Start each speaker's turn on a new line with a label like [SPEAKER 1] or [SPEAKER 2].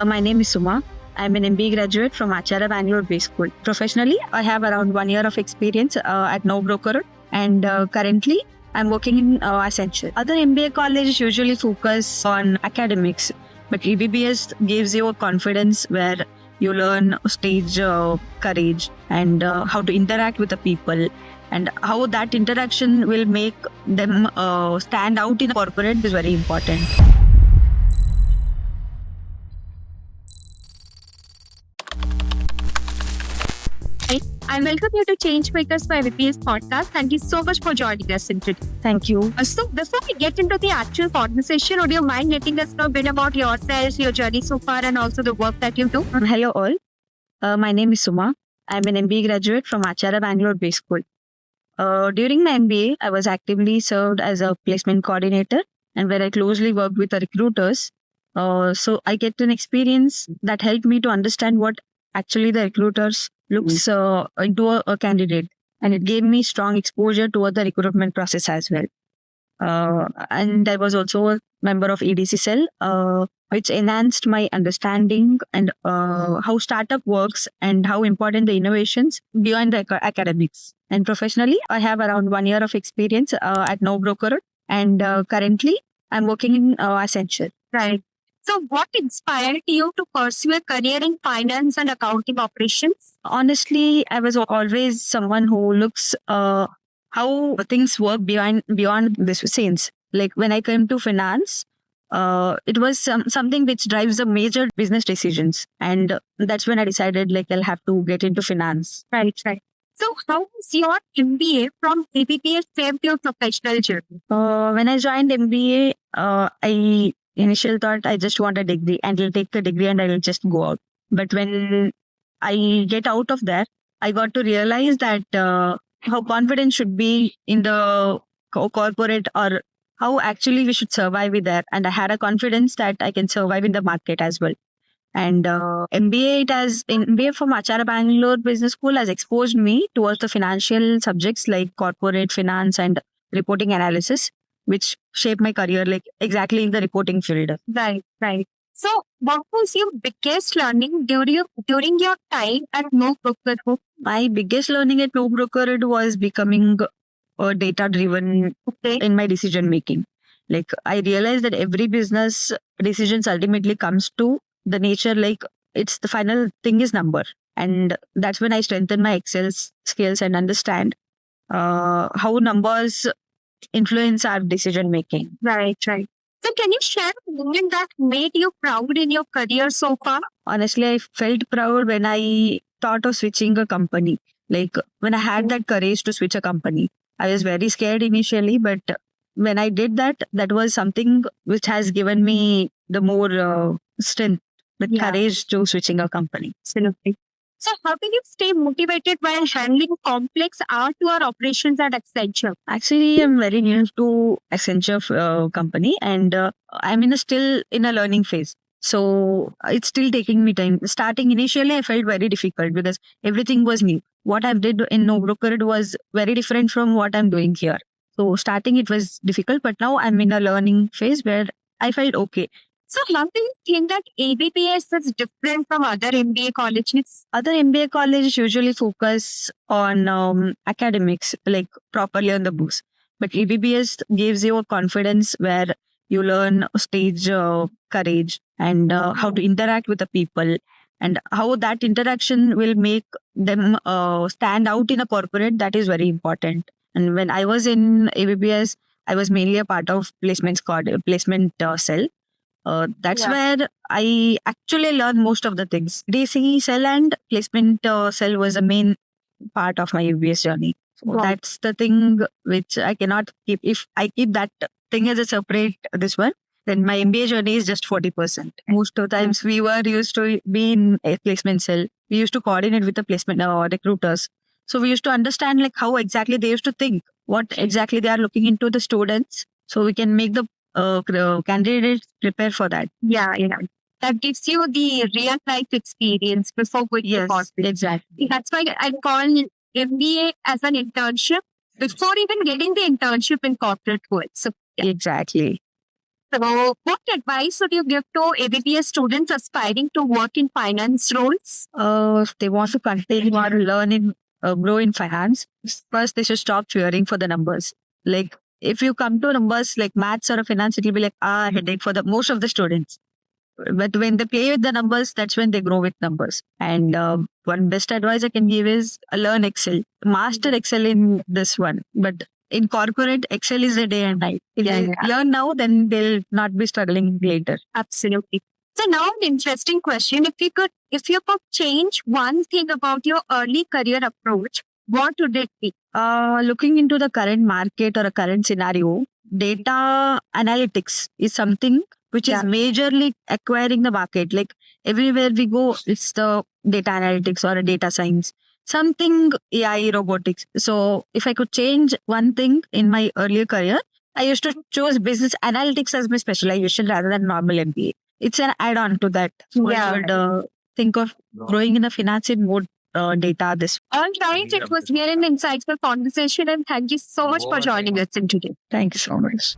[SPEAKER 1] My name is Suma. I'm an MBA graduate from Acharya Bangalore Bay School. Professionally, I have around 1 year of experience at No Broker, and currently I'm working in Accenture. Other MBA colleges usually focus on academics, but EBBS gives you a confidence where you learn stage courage and how to interact with the people, and how that interaction will make them stand out in a corporate is very important.
[SPEAKER 2] Hi, I welcome you to Changemakers by VPS podcast. Thank you so much for joining us in today.
[SPEAKER 1] Thank you.
[SPEAKER 2] So, before we get into the actual conversation, would you mind letting us know a bit about yourself, your journey so far, and also the work that you do?
[SPEAKER 1] Hello all. My name is Suma. I'm an MBA graduate from Acharya Bangalore Bay School. During my MBA, I was actively served as a placement coordinator, and where I closely worked with the recruiters. So I get an experience that helped me to understand what actually the recruiters looks into a candidate, and it gave me strong exposure toward the recruitment process as well. And I was also a member of EDC cell, which enhanced my understanding and how startup works and how important the innovations beyond the academics. And professionally, I have around 1 year of experience at No Broker, and currently I'm working in Accenture.
[SPEAKER 2] Right. So, what inspired you to pursue a career in finance and accounting operations?
[SPEAKER 1] Honestly, I was always someone who looks how things work beyond this scenes. Like when I came to finance, it was something which drives the major business decisions, and that's when I decided like I'll have to get into finance.
[SPEAKER 2] Right. So, how has your MBA from ABPS shaped your professional journey?
[SPEAKER 1] When I joined MBA, I initially thought I just want a degree and I'll take the degree and I'll just go out. But when I get out of there, I got to realize that how confident should be in the corporate, or how actually we should survive with that. And I had a confidence that I can survive in the market as well. And MBA from Acharya Bangalore Business School has exposed me towards the financial subjects like corporate finance and reporting analysis, which shaped my career like exactly in the reporting field.
[SPEAKER 2] Right. So, what was your biggest learning during your time at No Broker?
[SPEAKER 1] My biggest learning at No Broker was becoming data driven in my decision making. Like I realized that every business decisions ultimately comes to the nature, like it's the final thing is number. And that's when I strengthen my Excel skills and understand how numbers influence our decision making.
[SPEAKER 2] Right. So, can you share a moment that made you proud in your career so far?
[SPEAKER 1] Honestly, I felt proud when I thought of switching a company. Like when I had that courage to switch a company. I was very scared initially, but when I did that, that was something which has given me the more strength, the courage to switching a company.
[SPEAKER 2] Absolutely. So, how do you stay motivated while handling complex R2R operations at Accenture?
[SPEAKER 1] Actually, I'm very new to Accenture company, and I'm still in a learning phase. So it's still taking me time. Starting initially, I felt very difficult because everything was new. What I did in No Broker was very different from what I'm doing here. So starting it was difficult, but now I'm in a learning phase where I felt okay.
[SPEAKER 2] So, how do you think that ABPS is different from other MBA colleges?
[SPEAKER 1] Other MBA colleges usually focus on academics, like properly on the books. But ABPS gives you a confidence where you learn stage courage and how to interact with the people, and how that interaction will make them stand out in a corporate. That is very important. And when I was in ABPS, I was mainly a part of placement cell. That's where I actually learned most of the things. DC cell and placement cell was a main part of my UBS journey. So that's the thing which I cannot keep. If I keep that thing as a separate this one, then my MBA journey is just 40%. Most of the times we were used to be in a placement cell. We used to coordinate with the placement recruiters. So we used to understand like how exactly they used to think, what exactly they are looking into the students, so we can make the candidates prepare for that.
[SPEAKER 2] Yeah. That gives you the real life experience before going to corporate.
[SPEAKER 1] Exactly.
[SPEAKER 2] That's why I call MBA as an internship before even getting the internship in corporate world. So,
[SPEAKER 1] Exactly.
[SPEAKER 2] So, what advice would you give to ABPS students aspiring to work in finance roles?
[SPEAKER 1] If they want to continue or learn in, grow in finance, first they should stop fearing for the numbers. Like if you come to numbers like maths or finance, it will be like headache for the most of the students. But when they play with the numbers, that's when they grow with numbers. And one best advice I can give is learn Excel, master Excel in this one. But in corporate, Excel is a day and night. If they learn now, then they'll not be struggling later.
[SPEAKER 2] Absolutely. So now an interesting question. If you could change one thing about your early career approach, what would it be?
[SPEAKER 1] Looking into the current market or a current scenario, data analytics is something which is majorly acquiring the market. Like everywhere we go, it's the data analytics or a data science, something AI, robotics. So if I could change one thing in my earlier career, I used to choose business analytics as my specialization rather than normal MBA. It's an add-on to that. I would think of growing in the finance in more data this.
[SPEAKER 2] All right. It was really an insightful conversation, and thank you so much for joining us in today.
[SPEAKER 1] Thank you so much.